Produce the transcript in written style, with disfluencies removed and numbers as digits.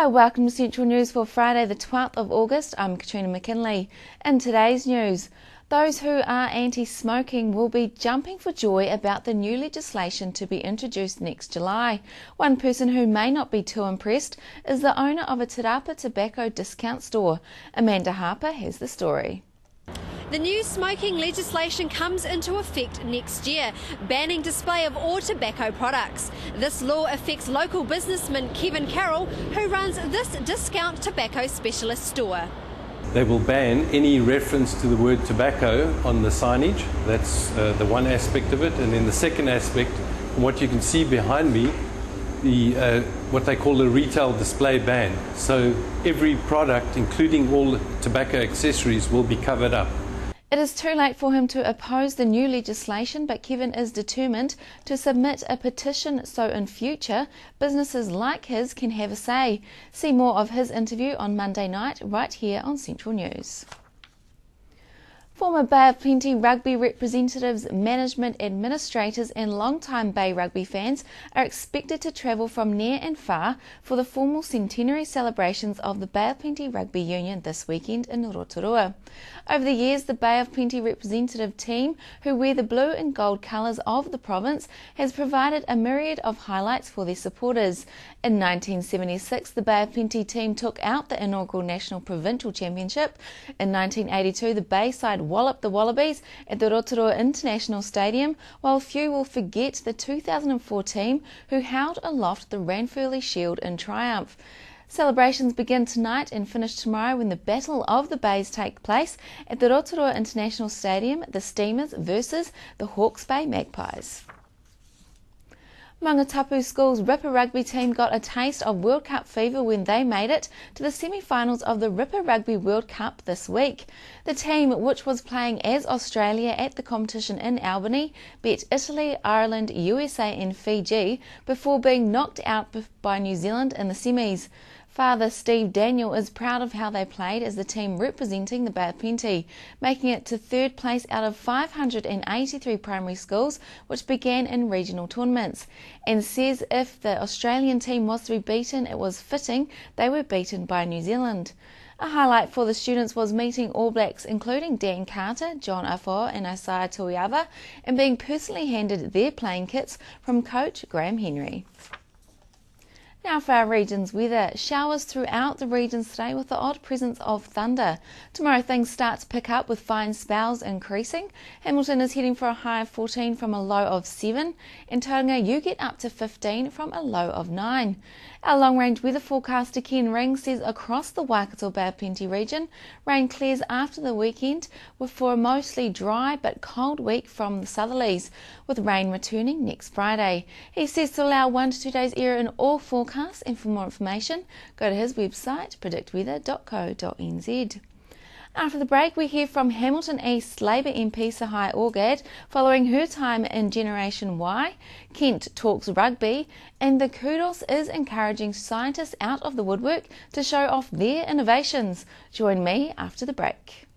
Hello, welcome to Central News for Friday the 12th of August. I'm Katrina McKinley. In today's news, those who are anti-smoking will be jumping for joy about the new legislation to be introduced next July. One person who may not be too impressed is the owner of a Te Rapa tobacco discount store. Amanda Harper has the story. The new smoking legislation comes into effect next year, banning display of all tobacco products. This law affects local businessman Kevin Carroll, who runs this discount tobacco specialist store. They will ban any reference to the word tobacco on the signage. That's the one aspect of it. And then the second aspect, from what you can see behind me, what they call a retail display ban. So every product, including all tobacco accessories, will be covered up. It is too late for him to oppose the new legislation, but Kevin is determined to submit a petition so in future businesses like his can have a say. See more of his interview on Monday night right here on Central News. Former Bay of Plenty rugby representatives, management, administrators and long-time Bay rugby fans are expected to travel from near and far for the formal centenary celebrations of the Bay of Plenty Rugby Union this weekend in Rotorua. Over the years, the Bay of Plenty representative team, who wear the blue and gold colours of the province, has provided a myriad of highlights for their supporters. In 1976, the Bay of Plenty team took out the inaugural National Provincial Championship. In 1982, the Bay side walloped the Wallabies at the Rotorua International Stadium, while few will forget the 2004 team who held aloft the Ranfurly Shield in triumph. Celebrations begin tonight and finish tomorrow when the Battle of the Bays take place at the Rotorua International Stadium, the Steamers versus the Hawke's Bay Magpies. Mangatapu School's Ripper Rugby team got a taste of World Cup fever when they made it to the semi-finals of the Ripper Rugby World Cup this week. The team, which was playing as Australia at the competition in Albany, beat Italy, Ireland, USA and Fiji before being knocked out by New Zealand in the semis. Father Steve Daniel is proud of how they played as the team representing the Bay of Plenty, making it to third place out of 583 primary schools which began in regional tournaments, and says if the Australian team was to be beaten, it was fitting they were beaten by New Zealand. A highlight for the students was meeting All Blacks including Dan Carter, John Afoa and Isaiah Tuiava, and being personally handed their playing kits from coach Graham Henry. Now for our region's weather. Showers throughout the regions today with the odd presence of thunder. Tomorrow things start to pick up with fine spells increasing. Hamilton is heading for a high of 14 from a low of 7, and Tauranga you get up to 15 from a low of 9. Our long-range weather forecaster Ken Ring says across the Waikato Bay of Plenty region, rain clears after the weekend for a mostly dry but cold week from the southerlies, with rain returning next Friday. He says to allow 1 to 2 days error in all forecasts, and for more information go to his website predictweather.co.nz. After the break, we hear from Hamilton East Labour MP Sahai Orgad following her time in Generation Y. Kent talks rugby, and the Kudos is encouraging scientists out of the woodwork to show off their innovations. Join me after the break.